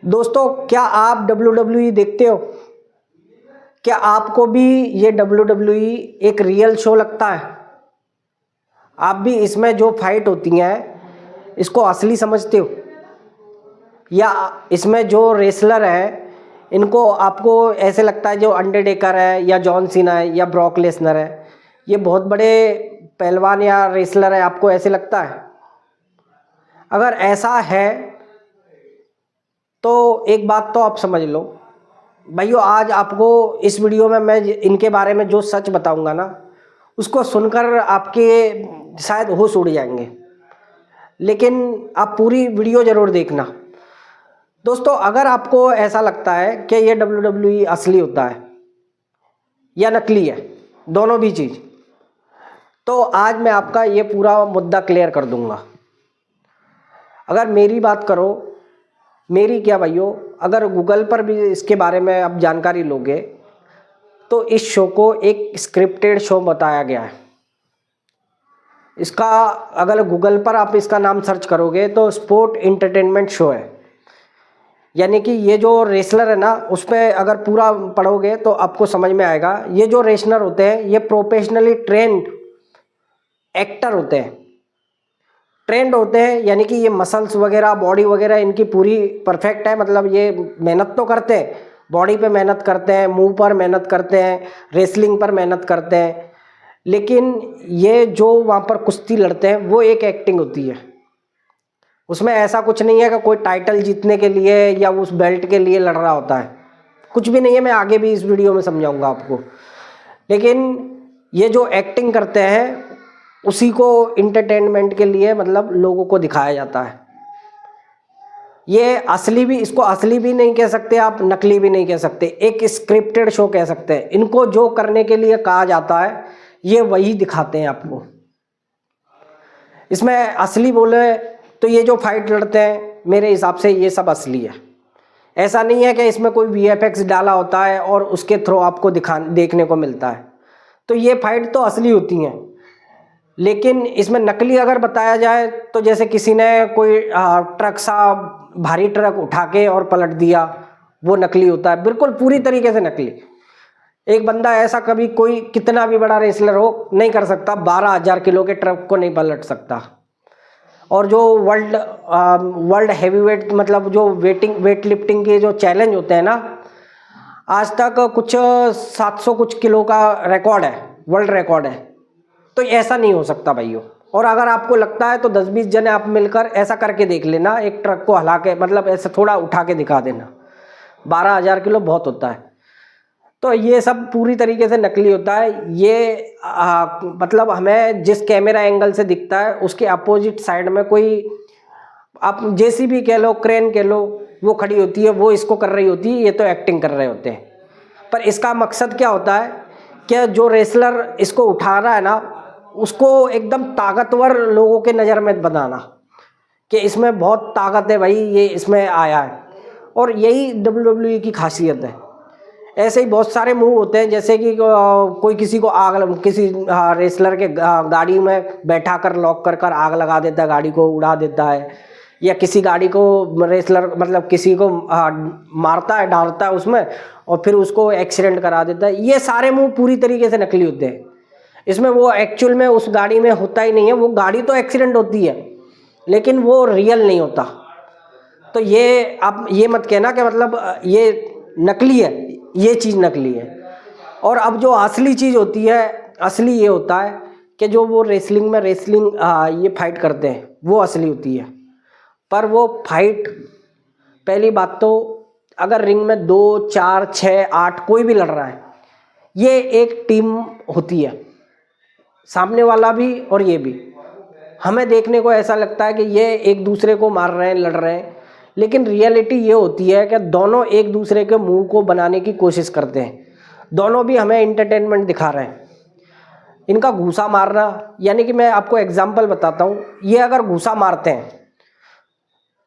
दोस्तों, क्या आप WWE देखते हो? क्या आपको भी ये WWE एक रियल शो लगता है? आप भी इसमें जो फाइट होती हैं इसको असली समझते हो, या इसमें जो रेसलर हैं इनको आपको ऐसे लगता है जो अंडरटेकर है या जॉन सीना है या ब्रॉक लेसनर है, ये बहुत बड़े पहलवान या रेसलर है, आपको ऐसे लगता है? अगर ऐसा है तो एक बात तो आप समझ लो भाइयों, आज आपको इस वीडियो में मैं इनके बारे में जो सच बताऊंगा ना, उसको सुनकर आपके शायद होश उड़ जाएंगे, लेकिन आप पूरी वीडियो ज़रूर देखना। दोस्तों, अगर आपको ऐसा लगता है कि ये WWE असली होता है या नकली है, दोनों भी चीज़, तो आज मैं आपका ये पूरा मुद्दा क्लियर कर दूंगा। अगर मेरी बात करो, मेरी क्या भाइयों, अगर गूगल पर भी इसके बारे में आप जानकारी लोगे तो इस शो को एक स्क्रिप्टेड शो बताया गया है। इसका अगर गूगल पर आप इसका नाम सर्च करोगे तो स्पोर्ट एंटरटेनमेंट शो है, यानी कि ये जो रेसलर है ना, उस पर अगर पूरा पढ़ोगे तो आपको समझ में आएगा। ये जो रेसलर होते हैं ये प्रोफेशनली ट्रेंड एक्टर होते हैं, ट्रेंड होते हैं, यानी कि ये मसल्स वगैरह बॉडी वगैरह इनकी पूरी परफेक्ट है। मतलब ये मेहनत तो करते हैं, बॉडी पे मेहनत करते हैं, मुंह पर मेहनत करते हैं, रेसलिंग पर मेहनत करते हैं, लेकिन ये जो वहाँ पर कुश्ती लड़ते हैं वो एक एक्टिंग होती है। उसमें ऐसा कुछ नहीं है कि कोई टाइटल जीतने के लिए या उस बेल्ट के लिए लड़ रहा होता है, कुछ भी नहीं है। मैं आगे भी इस वीडियो में समझाऊंगा आपको, लेकिन ये जो एक्टिंग करते हैं उसी को इंटरटेनमेंट के लिए मतलब लोगों को दिखाया जाता है। ये असली भी, इसको असली भी नहीं कह सकते आप, नकली भी नहीं कह सकते, एक स्क्रिप्टेड शो कह सकते हैं। इनको जो करने के लिए कहा जाता है ये वही दिखाते हैं आपको। इसमें असली बोले तो ये जो फाइट लड़ते हैं मेरे हिसाब से ये सब असली है। ऐसा नहीं है कि इसमें कोई VFX डाला होता है और उसके थ्रू आपको देखने को मिलता है। तो ये फाइट तो असली होती हैं, लेकिन इसमें नकली अगर बताया जाए तो जैसे किसी ने कोई ट्रक सा भारी ट्रक उठा के और पलट दिया, वो नकली होता है, बिल्कुल पूरी तरीके से नकली। एक बंदा ऐसा कभी, कोई कितना भी बड़ा रेसलर हो, नहीं कर सकता, 12,000 किलो के ट्रक को नहीं पलट सकता। और जो वर्ल्ड हैवीवेट, मतलब जो वेट लिफ्टिंग के जो चैलेंज होते हैं ना, आज तक कुछ 700 कुछ किलो का रिकॉर्ड है, वर्ल्ड रिकॉर्ड है। तो ऐसा नहीं हो सकता भाइयों। और अगर आपको लगता है तो 10-20 जने आप मिलकर ऐसा करके देख लेना, एक ट्रक को हिला के, मतलब ऐसे थोड़ा उठा के दिखा देना। 12,000 किलो बहुत होता है। तो ये सब पूरी तरीके से नकली होता है। ये मतलब हमें जिस कैमरा एंगल से दिखता है उसके अपोजिट साइड में कोई, आप JCB कह लो, क्रेन कह लो, वो खड़ी होती है, वो इसको कर रही होती है, ये तो एक्टिंग कर रहे होते हैं। पर इसका मकसद क्या होता है कि जो रेसलर इसको उठा रहा है ना, उसको एकदम ताकतवर लोगों के नज़र में बनाना कि इसमें बहुत ताकत है भाई, ये इसमें आया है। और यही WWE की खासियत है। ऐसे ही बहुत सारे मूव होते हैं, जैसे कि कोई किसी को किसी रेसलर के गाड़ी में बैठा कर लॉक कर कर आग लगा देता है, गाड़ी को उड़ा देता है, या किसी गाड़ी को रेसलर मतलब किसी को मारता है, डालता है उसमें और फिर उसको एक्सीडेंट करा देता है। ये सारे मूव पूरी तरीके से नकली होते हैं। इसमें वो एक्चुअल में उस गाड़ी में होता ही नहीं है, वो गाड़ी तो एक्सीडेंट होती है लेकिन वो रियल नहीं होता। तो ये आप ये मत कहना कि मतलब ये नकली है, ये चीज़ नकली है। और अब जो असली चीज़ होती है, असली ये होता है कि जो वो रेसलिंग में ये फाइट करते हैं वो असली होती है। पर वो फाइट, पहली बात तो अगर रिंग में 2, 4, 6, 8 कोई भी लड़ रहा है, ये एक टीम होती है, सामने वाला भी और ये भी। हमें देखने को ऐसा लगता है कि ये एक दूसरे को मार रहे हैं, लड़ रहे हैं, लेकिन रियलिटी ये होती है कि दोनों एक दूसरे के मुंह को बनाने की कोशिश करते हैं। दोनों भी हमें एंटरटेनमेंट दिखा रहे हैं। इनका घूसा मारना, यानी कि मैं आपको एग्जांपल बताता हूँ, ये अगर घूसा मारते हैं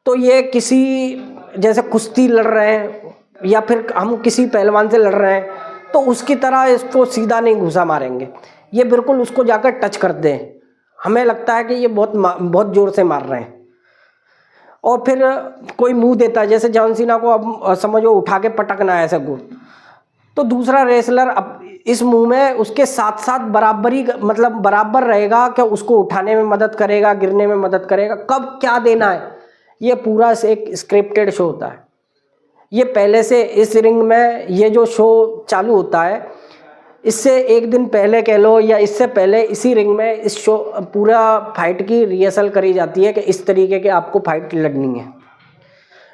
तो ये किसी, जैसे कुश्ती लड़ रहे हैं या फिर हम किसी पहलवान से लड़ रहे हैं तो उसकी तरह इसको सीधा नहीं घूसा मारेंगे, ये बिल्कुल उसको जाकर टच करते हैं। हमें लगता है कि ये बहुत ज़ोर से मार रहे हैं। और फिर कोई मुंह देता है, जैसे जॉन सीना को अब समझो उठा के पटकना है ऐसे को, तो दूसरा रेसलर अब इस मुंह में उसके साथ साथ बराबरी मतलब बराबर रहेगा कि उसको उठाने में मदद करेगा, गिरने में मदद करेगा, कब क्या देना है, ये पूरा एक स्क्रिप्टेड शो होता है। ये पहले से इस रिंग में ये जो शो चालू होता है, इससे एक दिन पहले कह लो या इससे पहले इसी रिंग में इस शो पूरा फाइट की रिहर्सल करी जाती है कि इस तरीके के आपको फाइट लड़नी है।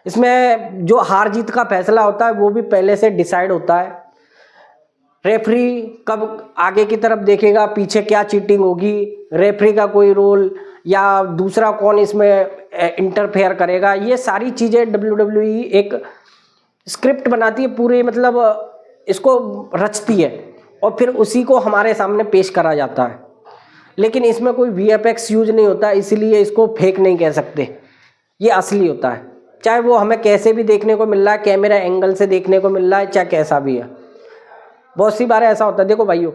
इसमें जो हार जीत का फैसला होता है वो भी पहले से डिसाइड होता है। रेफरी कब आगे की तरफ देखेगा, पीछे क्या चीटिंग होगी, रेफरी का कोई रोल या दूसरा कौन इसमें इंटरफेयर करेगा, ये सारी चीज़ें WWE एक स्क्रिप्ट बनाती है पूरी, मतलब इसको रचती है और फिर उसी को हमारे सामने पेश करा जाता है। लेकिन इसमें कोई VFX यूज नहीं होता, इसीलिए इसको फेक नहीं कह सकते, ये असली होता है। चाहे वो हमें कैसे भी देखने को मिल रहा है, कैमरा एंगल से देखने को मिल रहा है, चाहे कैसा भी है। बहुत सी बार ऐसा होता है, देखो भाइयों,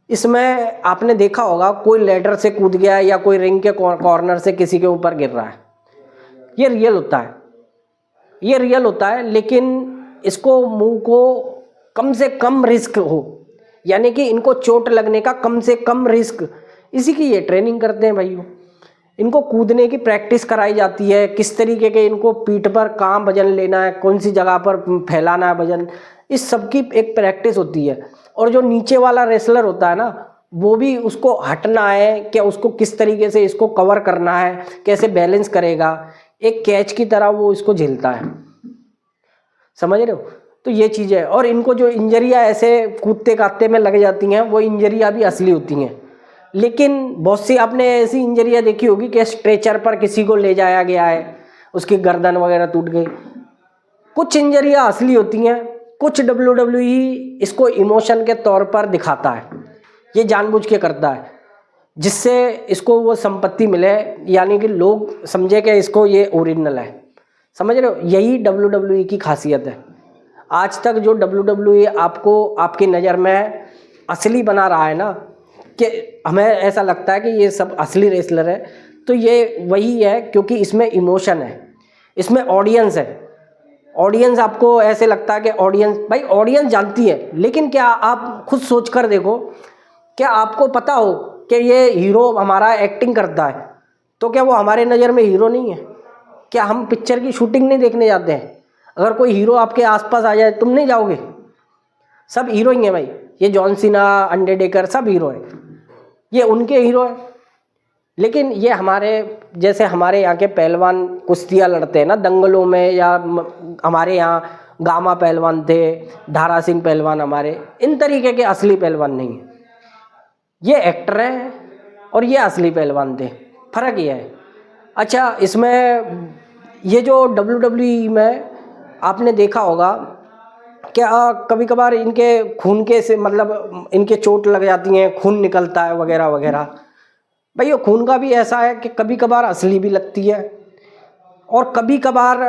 इसमें आपने देखा होगा कोई लैडर से कूद गया या कोई रिंग के कॉर्नर से किसी के ऊपर गिर रहा है, ये रियल होता है, ये रियल होता है। लेकिन इसको मुंह को कम से कम रिस्क हो, यानी कि इनको चोट लगने का कम से कम रिस्क, इसी की ये ट्रेनिंग करते हैं भाइयों। इनको कूदने की प्रैक्टिस कराई जाती है, किस तरीके के इनको पीठ पर कहाँ वजन लेना है, कौन सी जगह पर फैलाना है वजन, इस सब की एक प्रैक्टिस होती है। और जो नीचे वाला रेसलर होता है ना, वो भी उसको हटना है कि उसको किस तरीके से इसको कवर करना है, कैसे बैलेंस करेगा, एक कैच की तरह वो इसको झेलता है, समझ रहे हो। तो ये चीज़ है। और इनको जो इंजरियाँ ऐसे कूदते कादते में लग जाती हैं, वो इंजरियाँ भी असली होती हैं। लेकिन बहुत सी आपने ऐसी इंजरियाँ देखी होगी कि स्ट्रेचर पर किसी को ले जाया गया है, उसकी गर्दन वगैरह टूट गई, कुछ इंजरियाँ असली होती हैं, कुछ WWE इसको इमोशन के तौर पर दिखाता है, ये जानबूझ के करता है, जिससे इसको वो संपत्ति मिले, यानी कि लोग समझे कि इसको ये ओरिजिनल है, समझ रहे हो। यही WWE की खासियत है। आज तक जो WWE आपको आपकी नज़र में असली बना रहा है ना, कि हमें ऐसा लगता है कि ये सब असली रेसलर है, तो ये वही है, क्योंकि इसमें इमोशन है, इसमें ऑडियंस है। ऑडियंस आपको ऐसे लगता है कि ऑडियंस, भाई ऑडियंस जानती है, लेकिन क्या आप खुद सोच कर देखो, क्या आपको पता हो कि ये हीरो हमारा एक्टिंग करता है, तो क्या वो हमारे नज़र में हीरो नहीं है? क्या हम पिक्चर की शूटिंग नहीं देखने जाते हैं? अगर कोई हीरो आपके आसपास आ जाए, तुम नहीं जाओगे? सब हीरो ही हैं भाई, ये जॉन सीना, अंडरटेकर, सब हीरो है, ये उनके हीरो है। लेकिन ये हमारे जैसे हमारे यहाँ के पहलवान कुश्तियाँ लड़ते हैं ना दंगलों में, या हमारे यहाँ गामा पहलवान थे, धारा सिंह पहलवान, हमारे इन तरीके के असली पहलवान नहीं है। ये एक्टर हैं और ये असली पहलवान थे, फ़र्क ये है। अच्छा, इसमें ये जो WWE में आपने देखा होगा क्या कभी कभार इनके खून के से मतलब इनके चोट लग जाती हैं, खून निकलता है वगैरह वगैरह। भाई ये खून का भी ऐसा है कि कभी कभार असली भी लगती है, और कभी कभार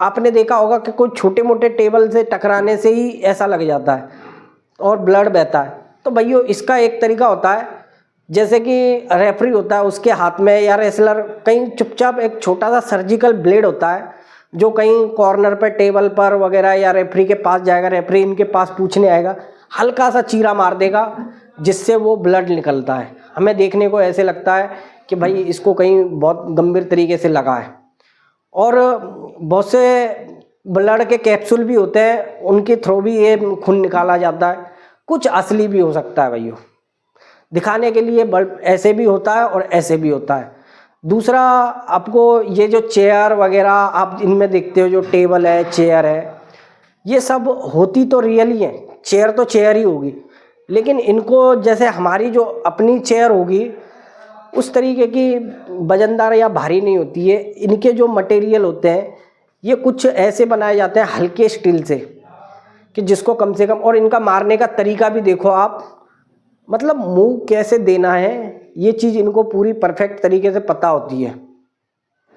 आपने देखा होगा कि कोई छोटे मोटे टेबल से टकराने से ही ऐसा लग जाता है और ब्लड बहता है। तो भैया इसका एक तरीका होता है, जैसे कि रेफरी होता है, उसके हाथ में या रेसलर कहीं चुपचाप एक छोटा सा सर्जिकल ब्लेड होता है, जो कहीं कॉर्नर पर टेबल पर वगैरह या रेफरी के पास जाएगा, रेफरी इनके पास पूछने आएगा, हल्का सा चीरा मार देगा, जिससे वो ब्लड निकलता है। हमें देखने को ऐसे लगता है कि भाई इसको कहीं बहुत गंभीर तरीके से लगा है। और बहुत से ब्लड के कैप्सूल भी होते हैं, उनके थ्रू भी ये खून निकाला जाता है। कुछ असली भी हो सकता है भैया, दिखाने के लिए बल्ब ऐसे भी होता है और ऐसे भी होता है। दूसरा, आपको ये जो चेयर वगैरह आप इनमें देखते हो, जो टेबल है, चेयर है, ये सब होती तो रियल ही है, चेयर तो चेयर ही होगी, लेकिन इनको जैसे हमारी जो अपनी चेयर होगी उस तरीके की वजनदार या भारी नहीं होती है। इनके जो मटेरियल होते हैं ये कुछ ऐसे बनाए जाते हैं हल्के स्टील से, कि जिसको कम से कम, और इनका मारने का तरीका भी देखो आप, मतलब मुंह कैसे देना है, ये चीज़ इनको पूरी परफेक्ट तरीके से पता होती है।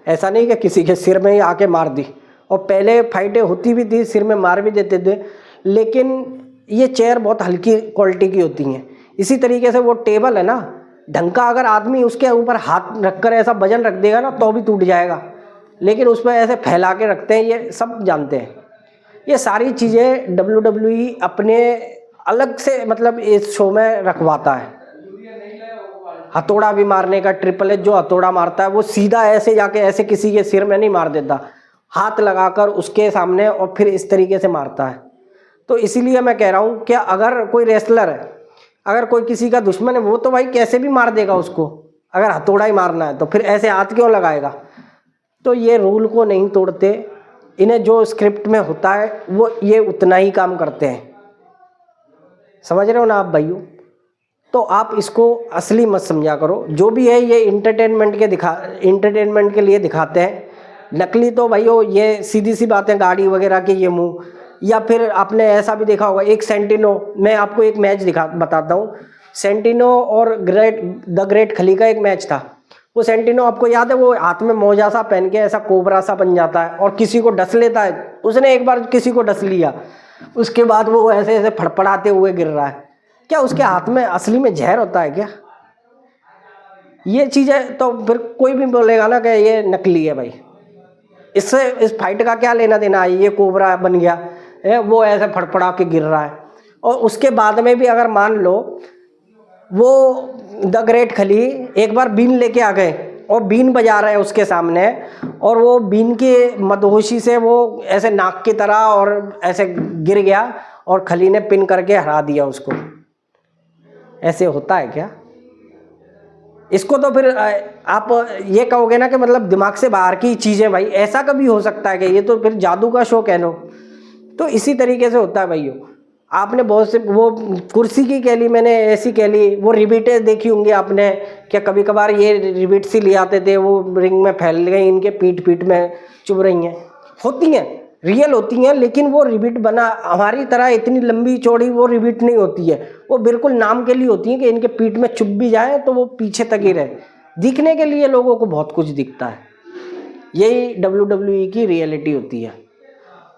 ऐसा नहीं कि किसी के सिर में ही आके मार दी, और पहले फाइटें होती भी थी, सिर में मार भी देते थे, लेकिन ये चेयर बहुत हल्की क्वालिटी की होती हैं। इसी तरीके से वो टेबल है ना, ढंग का अगर आदमी उसके ऊपर हाथ रखकर ऐसा वजन रख देगा ना, तो भी टूट जाएगा, लेकिन उस पर ऐसे फैला के रखते हैं, ये सब जानते हैं। ये सारी चीज़ें WWE अपने अलग से मतलब इस शो में रखवाता है। हथौड़ा भी मारने का, ट्रिपल एच जो हथौड़ा मारता है वो सीधा ऐसे जाके ऐसे किसी के सिर में नहीं मार देता, हाथ लगाकर उसके सामने और फिर इस तरीके से मारता है। तो इसीलिए मैं कह रहा हूँ कि अगर कोई रेसलर है, अगर कोई किसी का दुश्मन है, वो तो भाई कैसे भी मार देगा उसको। अगर हथौड़ा ही मारना है तो फिर ऐसे हाथ क्यों लगाएगा। तो ये रूल को नहीं तोड़ते, इन्हें जो स्क्रिप्ट में होता है वो ये उतना ही काम करते हैं। समझ रहे हो ना आप भाइयों। तो आप इसको असली मत समझा करो। जो भी है ये इंटरटेनमेंट के लिए दिखाते हैं। नकली तो भाइयों ये सीधी सी बातें, गाड़ी वगैरह के ये मुंह, या फिर आपने ऐसा भी देखा होगा एक सेंटिनो, मैं आपको एक मैच बताता हूँ। सेंटिनो और द ग्रेट खली का एक मैच था। वो सेंटिनो आपको याद है, वो हाथ में मोजा सा पहन के ऐसा कोबरा सा बन जाता है और किसी को डस लेता है। उसने एक बार किसी को डस लिया, उसके बाद वो ऐसे ऐसे फड़फड़ाते हुए गिर रहा है। क्या उसके हाथ में असली में जहर होता है क्या? ये चीज़ें तो फिर कोई भी बोलेगा ना कि ये नकली है भाई। इससे इस फाइट का क्या लेना देना है। ये कोबरा बन गया है, वो ऐसे फड़फड़ा के गिर रहा है। और उसके बाद में भी अगर मान लो वो द ग्रेट खली एक बार बीन लेके आ गए और बीन बजा रहे हैं उसके सामने, और वो बीन के मदहोशी से वो ऐसे नाक की तरह और ऐसे गिर गया और खली ने पिन करके हरा दिया उसको। ऐसे होता है क्या? इसको तो फिर आप ये कहोगे ना कि मतलब दिमाग से बाहर की चीज़ें भाई, ऐसा कभी हो सकता है कि ये तो फिर जादू का शो कह लो। तो इसी तरीके से होता है भाइयों। आपने बहुत से वो कुर्सी की कह ली, मैंने ऐसी कह ली, वो रिबीटें देखी होंगी आपने, क्या कभी कभार ये रिबीट सी ले आते थे, वो रिंग में फैल गई, इनके पीठ में चुभ रही हैं, होती हैं, रियल होती हैं, लेकिन वो रिबीट बना हमारी तरह इतनी लंबी चौड़ी वो रिबीट नहीं होती है। वो बिल्कुल नाम के लिए होती है कि इनके पीठ में चुभ भी जाए तो वो पीछे तक ही रहे। दिखने के लिए लोगों को बहुत कुछ दिखता है। यही WWE की रियलिटी होती है।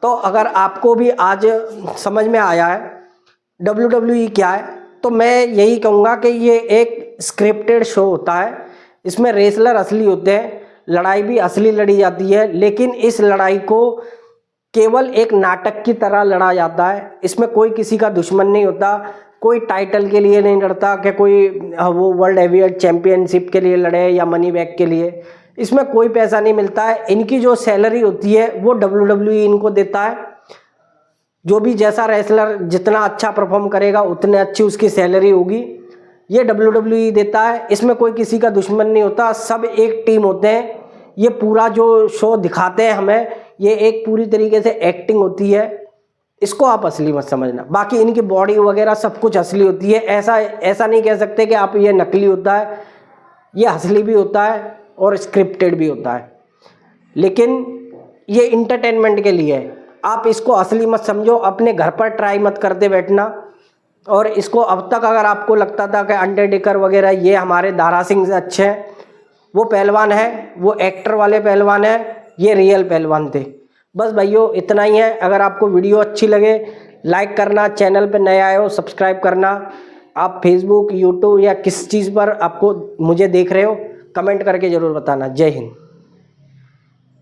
तो अगर आपको भी आज समझ में आया है WWE क्या है, तो मैं यही कहूँगा कि ये एक स्क्रिप्टेड शो होता है। इसमें रेसलर असली होते हैं, लड़ाई भी असली लड़ी जाती है, लेकिन इस लड़ाई को केवल एक नाटक की तरह लड़ा जाता है। इसमें कोई किसी का दुश्मन नहीं होता, कोई टाइटल के लिए नहीं लड़ता कि कोई वो वर्ल्ड हेवीवेट चैंपियनशिप के लिए लड़े या मनी बैग के लिए। इसमें कोई पैसा नहीं मिलता है। इनकी जो सैलरी होती है वो WWE इनको देता है। जो भी जैसा रेसलर जितना अच्छा परफॉर्म करेगा उतने अच्छी उसकी सैलरी होगी, ये WWE देता है। इसमें कोई किसी का दुश्मन नहीं होता, सब एक टीम होते हैं। ये पूरा जो शो दिखाते हैं हमें, ये एक पूरी तरीके से एक्टिंग होती है। इसको आप असली मत समझना। बाकी इनकी बॉडी वगैरह सब कुछ असली होती है। ऐसा नहीं कह सकते कि आप ये नकली होता है, ये असली भी होता है और स्क्रिप्टेड भी होता है, लेकिन ये इंटरटेनमेंट के लिए है। आप इसको असली मत समझो, अपने घर पर ट्राई मत करते बैठना। और इसको अब तक अगर आपको लगता था कि अंडरटेकर वगैरह ये हमारे दारा सिंह से अच्छे हैं, वो पहलवान है, वो एक्टर वाले पहलवान है, ये रियल पहलवान थे। बस भाइयों इतना ही है। अगर आपको वीडियो अच्छी लगे लाइक करना, चैनल पे नए आए हो सब्सक्राइब करना। आप फेसबुक, यूट्यूब या किस चीज़ पर आपको मुझे देख रहे हो कमेंट करके ज़रूर बताना। जय हिंद।